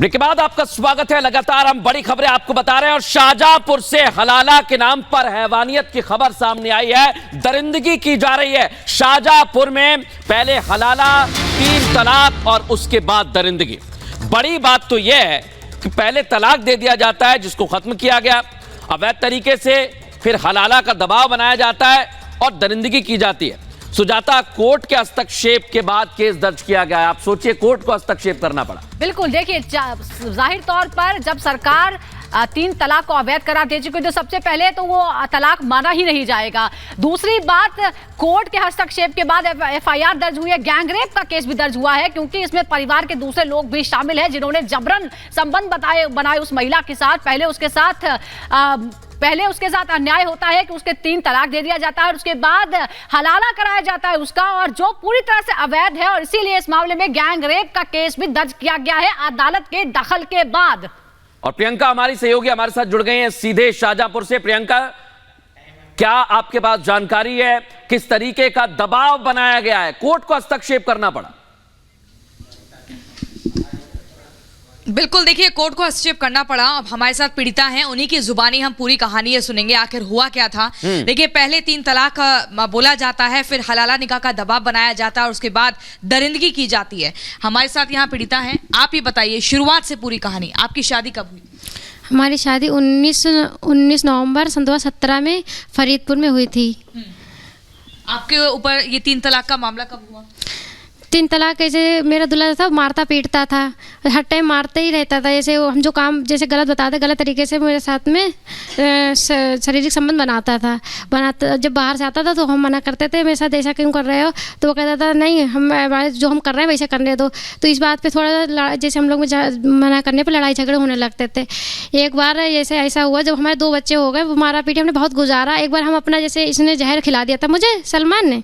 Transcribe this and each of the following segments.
Break के बाद आपका स्वागत है। लगातार हम बड़ी खबरें आपको बता रहे हैं और शाहजहांपुर से हलाला के नाम पर हैवानियत की खबर सामने आई है। दरिंदगी की जा रही है शाहजहांपुर में। पहले हलाला, 3 तलाक और उसके बाद दरिंदगी। बड़ी बात तो यह है कि पहले तलाक दे दिया जाता है जिसको खत्म किया गया अवैध तरीके से, फिर हलाला का दबाव बनाया जाता है और दरिंदगी की जाती है। सुजाता, कोर्ट के हस्तक्षेप के बाद केस दर्ज किया गया है। आप सोचिए कोर्ट को हस्तक्षेप करना पड़ा। बिल्कुल, देखिए जाहिर तौर पर जब सरकार 3 तलाक को अवैध करार दे चुकी है तो सबसे पहले तो वो तलाक माना ही नहीं जाएगा। दूसरी बात, कोर्ट के हस्तक्षेप के बाद FIR दर्ज हुई है। गैंगरेप का केस भी दर्ज हुआ है क्योंकि इसमें परिवार के दूसरे लोग भी शामिल हैं जिन्होंने जबरन संबंध बनाए उस महिला के साथ। पहले उसके साथ अन्याय होता है कि उसके 3 तलाक दे दिया जाता है और उसके बाद हलाला कराया जाता है उसका, और जो पूरी तरह से अवैध है। और इसीलिए इस मामले में गैंगरेप का केस भी दर्ज किया गया है अदालत के दखल के बाद। और प्रियंका हमारी सहयोगी हमारे साथ जुड़ गई हैं सीधे शाहजहांपुर से। प्रियंका, क्या आपके पास जानकारी है किस तरीके का दबाव बनाया गया है, कोर्ट को हस्तक्षेप करना पड़ा? बिल्कुल, देखिए कोर्ट को हस्तक्षेप करना पड़ा। अब हमारे साथ पीड़िता हैं, उन्हीं की जुबानी हम पूरी कहानी ये सुनेंगे आखिर हुआ क्या था। देखिए पहले 3 तलाक बोला जाता है, फिर हलाला निकाह का दबाव बनाया जाता है और उसके बाद दरिंदगी की जाती है। हमारे साथ यहाँ पीड़िता हैं, आप ही बताइए शुरुआत से पूरी कहानी। आपकी शादी कब हुई? हमारी शादी 19 नवंबर 2017 में फरीदपुर में हुई थी। आपके ऊपर ये 3 तलाक का मामला कब हुआ? 3 तलाक कैसे, मेरा दूल्हा था मारता पीटता था, हर टाइम मारते ही रहता था। जैसे हम जो काम जैसे गलत बताते, गलत तरीके से मेरे साथ में शारीरिक संबंध बनाता था। जब बाहर से आता था तो हम मना करते थे, मेरे साथ ऐसा क्यों कर रहे हो, तो वो कहता था नहीं, हम जो हम कर रहे हैं वैसे करने दो। तो इस बात पे थोड़ा जैसे हम लोग में मना करने पे लड़ाई झगड़े होने लगते थे। एक बार जैसे ऐसा हुआ जब हमारे 2 बच्चे हो गए, वो मारा पीटी हमने बहुत गुजारा। एक बार हम अपना जैसे इसने जहर खिला दिया था मुझे, सलमान ने।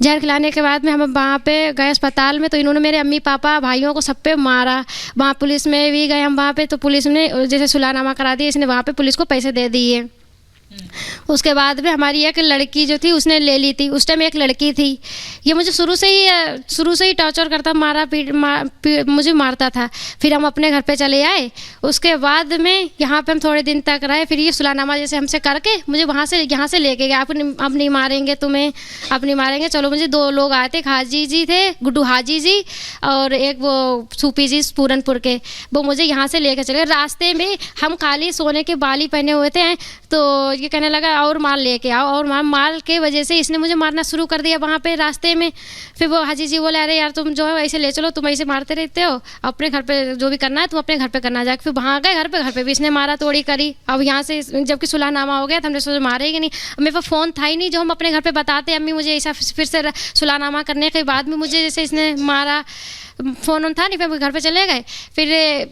जहर खिलाने के बाद में हम वहाँ पे गए अस्पताल में, तो इन्होंने मेरे अम्मी पापा भाइयों को सब पे मारा। वहाँ पुलिस में भी गए हम वहाँ पे, तो पुलिस ने जैसे सुलहनामा करा दिया, इसने वहाँ पे पुलिस को पैसे दे दिए। उसके बाद में हमारी एक लड़की जो थी उसने ले ली थी। उस टाइम एक लड़की थी, ये मुझे शुरू से ही टॉर्चर करता, मुझे मारता था। फिर हम अपने घर पे चले आए। उसके बाद में यहाँ पे हम थोड़े दिन तक रहे। फिर ये सुलहनामा जैसे हमसे करके मुझे यहाँ से लेके गया। अब नहीं मारेंगे तुम्हें, अब नहीं मारेंगे, चलो। मुझे 2 लोग आए थे, एक हाजी जी थे, गुड्डू हाजी जी, और एक वो सूपी जी पूरनपुर के। वो मुझे यहाँ से लेकर चले। रास्ते में हम खाली सोने के बाली पहने हुए थे, तो ये कहने लगा और माल लेके आओ, और माल के वजह से इसने मुझे मारना शुरू कर दिया वहाँ पे रास्ते में। फिर वो हाजी जी बोले अरे यार तुम जो है ऐसे ले चलो, तुम ऐसे मारते रहते हो, अपने घर पे जो भी करना है तुम अपने घर पे करना जाके। फिर वहाँ गए, घर पे भी इसने मारा तोड़ी करी। अब यहाँ से जबकि सुलहनामा हो गया था, हमने सोचा मारेगी नहीं। मेरे पास फ़ोन था ही नहीं जो हम अपने घर पे बताते अम्मी मुझे ऐसा। फिर से सुलहनामा करने के बाद में मुझे जैसे इसने मारा, फ़ोन था नहीं। फिर घर पे चले गए,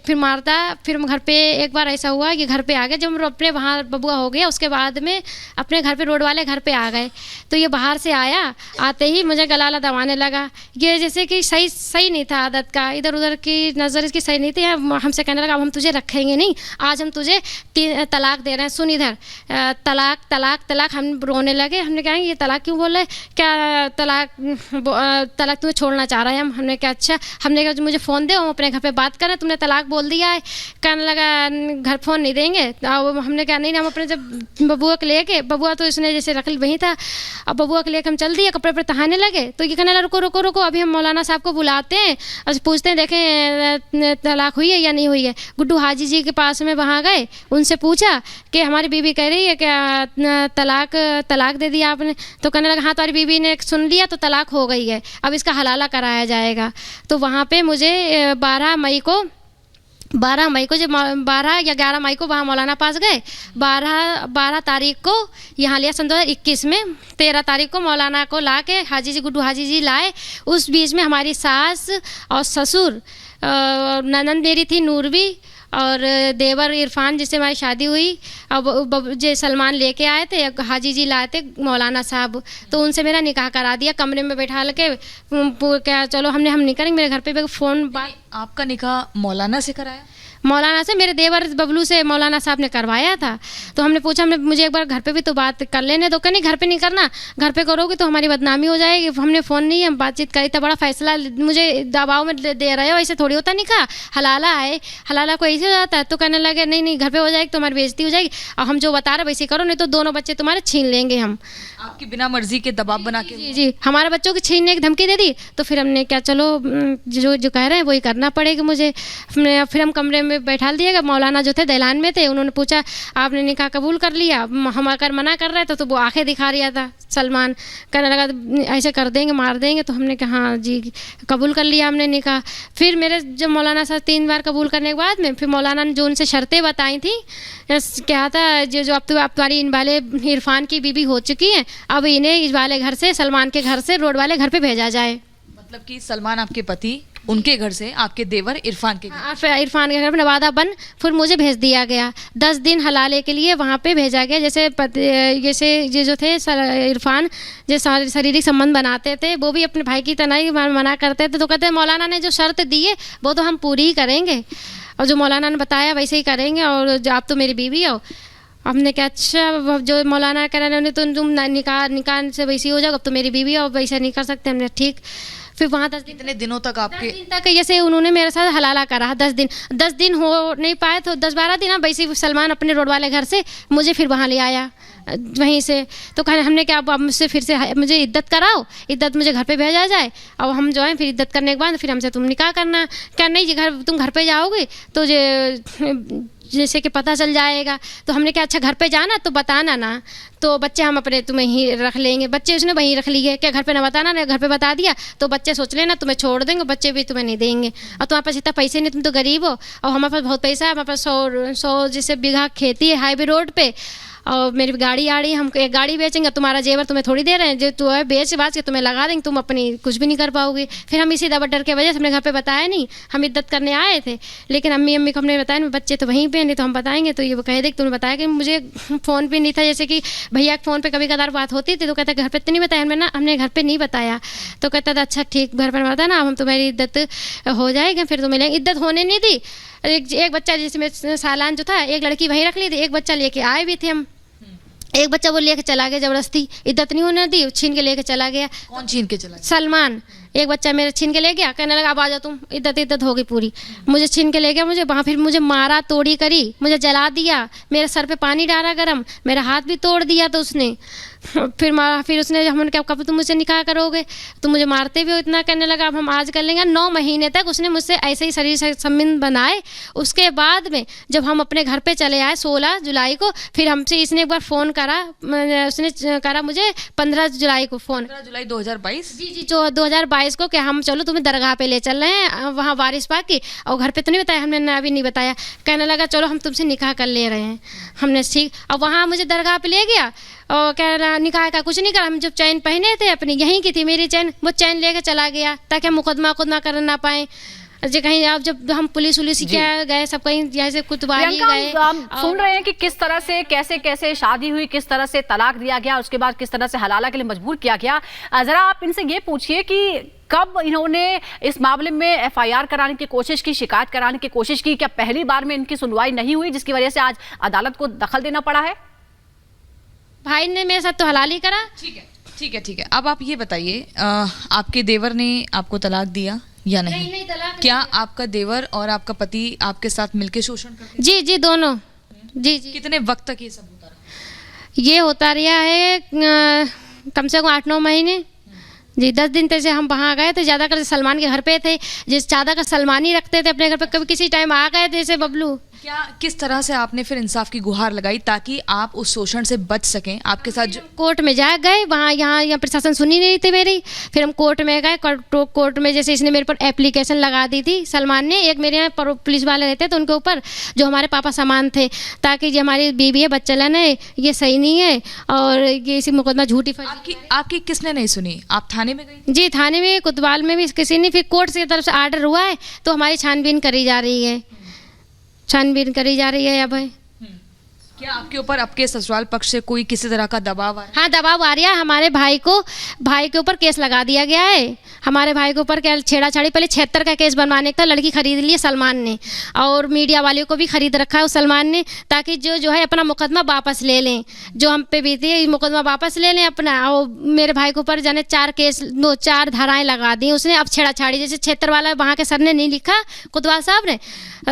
फिर मारता। फिर हम घर पे एक बार ऐसा हुआ कि घर पे आ गए जब हम अपने वहाँ बबुआ हो गया। उसके बाद में अपने घर पे रोड वाले घर पे आ गए, तो ये बाहर से आया, आते ही मुझे गला दबाने लगा। ये जैसे कि सही नहीं था आदत का, इधर उधर की नज़र इसकी सही नहीं थी। हमसे कहने लगा अब हम तुझे रखेंगे नहीं, आज हम तुझे 3 तलाक दे रहे हैं, सुन इधर, तलाक तलाक तलाक। हम रोने लगे। हमने कहा ये तलाक क्यों बोल रहे, क्या तलाक तुम्हें छोड़ना चाह रहा है हम। हमने कहा अच्छा। हमने कहा मुझे फ़ोन दे, हम अपने घर पे बात करें, तुमने तलाक बोल दिया है। कहने लगा घर फ़ोन नहीं देंगे। हमने कहा नहीं, हम अपने जब बबुआ को लेके, बबुआ तो इसने जैसे रख वहीं था, अब बबुआ को लेकर हम चल दिए, कपड़े पर तहाने लगे। तो ये कहने लगा रुको रुको रुको, अभी हम मौलाना साहब को बुलाते हैं और पूछते हैं देखें तलाक हुई है या नहीं हुई है। गुड्डू हाजी जी के पास में वहाँ गए, उनसे पूछा कि हमारी बीवी कह रही है क्या तलाक दे दिया आपने। तो कहने लगा हाँ तुम्हारी बीवी ने सुन लिया तो तलाक हो गई है, अब इसका हलाला कराया जाएगा। तो वहाँ पे मुझे 12 मई को जब 12 या 11 मई को वहाँ मौलाना पास गए। 12 तारीख को यहाँ लिया सन 2021 में। 13 तारीख को मौलाना को ला के हाजी जी, गुड्डू हाजी जी लाए। उस बीच में हमारी सास और ससुर, ननंद मेरी थी नूरवी, और देवर इरफान जिससे हमारी शादी हुई, अब जो सलमान लेके आए थे, हाजी जी लाए थे मौलाना साहब, तो उनसे मेरा निकाह करा दिया कमरे में बैठा के। क्या चलो हम नहीं करेंगे, मेरे घर पे फ़ोन बात। आपका निकाह मौलाना से कराया? मौलाना से, मेरे देवर बबलू से मौलाना साहब ने करवाया था। तो हमने पूछा, मुझे एक बार घर पे भी तो बात कर लेने दो। नहीं, घर पे नहीं करना, घर पे करोगे तो हमारी बदनामी हो जाएगी। हमने फ़ोन नहीं, हम बातचीत करी, तो बड़ा फैसला मुझे दबाव में दे रहे हो, ऐसे थोड़ी होता। नहीं कहा हलाला है, हलाला को ऐसे हो जाता है। तो कहने लगे नहीं घर पे हो जाएगी तो हमारी बेइज्जती हो जाएगी, और हम जो बता रहे वैसे करो, नहीं तो दोनों बच्चे तुम्हारे छीन लेंगे हम। आपकी बिना मर्जी के दबाव बना के? जी, हमारे बच्चों की छीनने की धमकी दे दी। तो फिर हमने क्या, चलो जो कह रहे हैं वही करना पड़ेगा मुझे। फिर हम कमरे में बैठा दिएगा। मौलाना जो थे दैलान में थे, उन्होंने पूछा आपने निकाह कबूल कर लिया? हम अगर मना कर रहे थे तो वो आंखें दिखा रहा था सलमान, कहने लगा ऐसे कर देंगे, मार देंगे। तो हमने कहा हाँ जी, कबूल कर लिया हमने निकाह। फिर मेरे जब मौलाना साहब 3 बार कबूल करने के बाद में, फिर मौलाना ने जो उनसे शर्तें बताई थी, क्या था, जो अब तुम्हारी इन वाले इरफान की बीबी हो चुकी है, अब इन्हें इस वाले घर से, सलमान के घर से रोड वाले घर पे भेजा जाए। मतलब कि सलमान आपके पति, उनके घर से आपके देवर इरफान के घर? फिर इरफान के घर में नवादा बन, फिर मुझे भेज दिया गया। 10 दिन हलाले के लिए वहाँ पे भेजा गया। जैसे ये जो थे इरफान, जो शारीरिक संबंध बनाते थे, वो भी अपने भाई की तरह ही मना करते थे। तो कहते मौलाना ने जो शर्त दी है वो तो हम पूरी ही करेंगे, और जो मौलाना ने बताया वैसे ही करेंगे, और जो आप तो मेरी बीवी हो। हमने क्या, अच्छा जो मौलाना कह रहे हैं तो तुम निकाह से वैसी हो जाओ, अब तो मेरी बीवी हो, वैसा नहीं कर सकते। हमने ठीक। फिर वहाँ 10 दिन, कितने दिनों तक आपके? 10 दिन तक जैसे उन्होंने मेरे साथ हलाला करा। 10 दिन हो नहीं पाए तो 10-12 दिन वैसे सलमान अपने रोड वाले घर से मुझे फिर वहाँ ले आया वहीं से। तो कहने हमने क्या, अब मुझसे फिर से मुझे इद्दत कराओ, इद्दत मुझे घर पे भेजा जाए, और हम जो है फिर इद्दत करने के बाद फिर हमसे तुम निकाह करना। क्या नहीं, तुम घर पे जाओगे तो जैसे कि पता चल जाएगा। तो हमने क्या, अच्छा घर पे जाना तो बताना ना, तो बच्चे हम अपने तुम्हें ही रख लेंगे। बच्चे उसने वहीं रख लिए, क्या घर पे ना बताना, ना घर पे बता दिया तो बच्चे सोच लेना तुम्हें छोड़ देंगे, बच्चे भी तुम्हें नहीं देंगे। और तुम्हारे पास इतना पैसे नहीं, तुम तो गरीब हो, और हमारे पास बहुत पैसा है। हमारे पास 100 जैसे बीघा खेती है हाईवे रोड पे, और मेरी गाड़ी आ रही है, हम एक गाड़ी बेचेंगे, तुम्हारा जेवर तुम्हें थोड़ी दे रहे हैं, जो तू है बेच बाच के तुम्हें लगा देंगे, तुम अपनी कुछ भी नहीं कर पाओगे। फिर हम इसी डर के वजह से हमने घर पे बताया नहीं, हम इद्दत करने आए थे। लेकिन अम्मी को हमने बताया नहीं, बच्चे तो वहीं पे नहीं तो हम बताएंगे। तो ये वो कह दे कि तुमने बताया कि मुझे फ़ोन पे नहीं था, जैसे कि भैया के फ़ोन पे कभी कदार बात होती थी, तो कहता घर पे तो नहीं बताया हमने घर पे नहीं बताया। तो कहता था अच्छा ठीक, घर पर बता ना, हम तुम्हारी इद्दत हो जाएगी, फिर तो मिलेंगे। इद्दत होने नहीं दी। एक बच्चा जैसे सालान जो था, एक लड़की वहीं रख ली थी, एक बच्चा लेके आए भी थे हम। एक बच्चा वो लेके चला गया जबरदस्ती, इद्दत नहीं होने दी, छीन के लेके चला गया। कौन छीन के चला गया? सलमान। एक बच्चा मेरे छीन के ले गया, कहने लगा अब आ जाओ तुम, इद्दत हो गई पूरी। मुझे छीन के ले गया, मुझे वहाँ फिर मुझे मारा, तोड़ी करी, मुझे जला दिया, मेरे सर पे पानी डाला गरम, मेरा हाथ भी तोड़ दिया। तो उसने फिर मारा। फिर उसने, हमने क्या, कब तुम मुझसे निकाह करोगे, तुम मुझे मारते भी हो इतना, कहने लगा अब हम आज कर लेंगे। 9 महीने तक उसने मुझसे ऐसे ही शरीर संबंध बनाए। उसके बाद में जब हम अपने घर पे चले आए 16 जुलाई को, फिर हमसे इसने एक बार फ़ोन करा, उसने करा मुझे 15 जुलाई को फ़ोन। 15 जुलाई 2022? जी, जो 2022 को, कि हम चलो तुम्हें दरगाह पे ले चल रहे हैं, वहाँ वारिस पाक की, और घर पे तो नहीं बताया हमने, अभी नहीं बताया। कहने लगा चलो हम तुमसे निकाह कर ले रहे हैं। हमने ठीक, और वहाँ मुझे दरगाह पे ले गया, और कह रहा निकाह का कुछ नहीं करा। हम जब चैन पहने थे अपनी, यहीं की थी मेरी चैन, वो चैन लेके चला गया ताकि हम मुकदमा कर ना पाए। जो कहीं आप जब हम पुलिस क्या गए, सब कहीं जैसे कुतवाली गए। हम सुन रहे हैं कि किस तरह से कैसे शादी हुई, किस तरह से तलाक दिया गया, उसके बाद किस तरह से हलाला के लिए मजबूर किया गया। जरा आप इनसे ये पूछिए कि कब इन्होंने इस मामले में FIR कराने की कोशिश की, शिकायत कराने की कोशिश की? क्या पहली बार में इनकी सुनवाई नहीं हुई जिसकी वजह से आज अदालत को दखल देना पड़ा है? भाई ने मेरे साथ तो हलाल ही करा। ठीक है। अब आप ये बताइए, आपके देवर ने आपको तलाक दिया या नहीं? नहीं, तलाक क्या आपका देवर और आपका पति आपके साथ मिलके शोषण करते? जी, दोनों। जी। कितने वक्त तक ये सब होता रहा? ये होता रहा है कम से कम 8-9 महीने। जी, 10 दिन जैसे हम वहाँ गए थे, ज़्यादातर सलमान के घर पे थे, जिस ज़्यादातर सलमान ही रखते थे अपने घर पे। कभी किसी टाइम आ गए जैसे बबलू। क्या, किस तरह से आपने फिर इंसाफ की गुहार लगाई ताकि आप उस शोषण से बच सकें? आपके साथ जो कोर्ट में जा गए, वहाँ यहाँ प्रशासन सुनी नहीं थी मेरी। फिर हम कोर्ट में गए, कोर्ट में जैसे इसने मेरे पर एप्लीकेशन लगा दी थी सलमान ने। एक मेरे यहाँ पुलिस वाले रहते थे उनके ऊपर, जो हमारे पापा समान थे, ताकि ये हमारी बीवी है, बच्चा लेना है, ये सही नहीं है, और ये इसी मुकदमा झूठी आपकी किसने नहीं सुनी? आप थाने में गई? जी, थाने में, कोतवाल में भी किसी ने। फिर कोर्ट की तरफ से आर्डर हुआ है, तो हमारी छानबीन करी जा रही है। अब क्या आपके ऊपर आपके ससुराल पक्ष से कोई किसी तरह का दबाव आया? हाँ, दबाव आ रहा है। हमारे भाई के ऊपर केस लगा दिया गया है। हमारे भाई के ऊपर क्या छेड़ाछाड़ी, पहले 76 का केस बनवाने का लड़की खरीद ली है सलमान ने, और मीडिया वालों को भी खरीद रखा है उस सलमान ने, ताकि जो है अपना मुकदमा वापस ले लें, जो हम पे बीती है मुकदमा वापस ले लें अपना। और मेरे भाई के ऊपर जाने 4 धाराएं लगा दी उसने। अब छेड़ाछाड़ी, जैसे 76 वाला वहाँ के सर ने नहीं लिखा, कोतवाल साहब ने,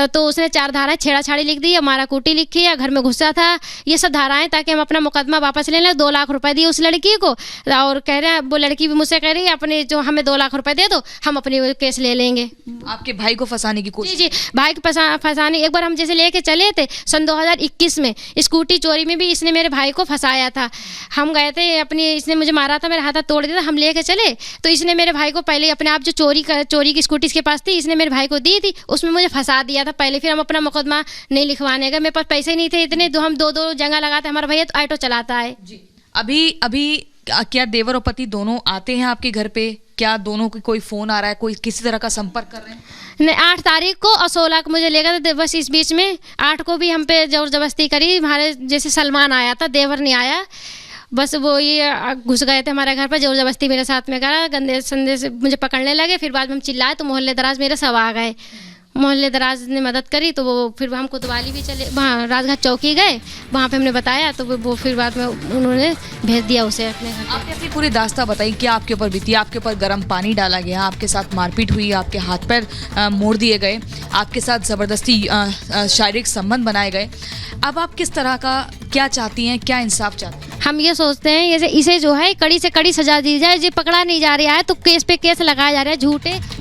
तो उसने 4 धाराएं छेड़ाछाड़ी लिख दी है, मारा कूटी लिखी है, घर में घुसा था, ये सब धाराएं, ताकि हम अपना मुकदमा वापस ले लें। 2 लाख रुपए दिए उस लड़की को, और कह रहे हैं, वो लड़की भी मुझसे कह रही है अपने जो हमें 2 लाख रुपए दे दो, हम अपनी केस ले लेंगे। आपके भाई को फंसाने की कोशिश? जी, भाई को फंसाने। एक बार हम जैसे लेके चले थे सन 2021 में, स्कूटी चोरी में भी इसने मेरे भाई को फंसाया था। हम गए थे अपनी, इसने मुझे मारा था, मेरा हाथ तोड़ दिया था, हम लेके चले तो इसने मेरे भाई को पहले अपने आप जो चोरी की स्कूटी इसके पास थी, इसने मेरे भाई को दी थी, उसमें मुझे फंसा दिया था पहले। फिर हम अपना मुकदमा नहीं लिखवाने गए, मेरे पास पैसे नहीं थे इतने, हम 2 जगह लगाते। हमारा भैया तो ऑटो चलाता है जी। अभी क्या देवर और पति दोनों आते हैं आपके घर पे? क्या दोनों की कोई फोन आ रहा है, कोई किसी तरह का संपर्क कर रहे हैं? नहीं, 8 तारीख को और 16 को मुझे लेकर था, बस इस बीच में 8 को भी हम पे जोर जबरदस्ती करी। हमारे जैसे सलमान आया था, देवर नहीं आया, बस वो ये घुस गए थे हमारे घर पर, जोर जबरदस्ती मेरे साथ में करा, गंदे संदे से मुझे पकड़ने लगे। फिर बाद में हम चिल्लाए तो मोहल्ले दराज मेरे सब आ गए, मोहल्ले दराज ने मदद करी, तो वो फिर हम कोतवाली भी चले, वहाँ राजघाट चौकी गए, वहाँ पे हमने बताया, तो वो फिर बाद में उन्होंने भेज दिया उसे अपने घर। आपने अपनी पूरी दास्तां बताई, क्या आपके ऊपर बीती? आपके ऊपर गर्म पानी डाला गया, आपके साथ मारपीट हुई, आपके हाथ पैर मोड़ दिए गए, आपके साथ ज़बरदस्ती शारीरिक संबंध बनाए गए। अब आप किस तरह का क्या चाहती हैं, क्या इंसाफ चाहती हैं? हम ये सोचते हैं जैसे इसे जो है कड़ी से कड़ी सजा दी जाए। जो पकड़ा नहीं जा रहा है तो केस पे केस लगाया जा रहा है, झूठे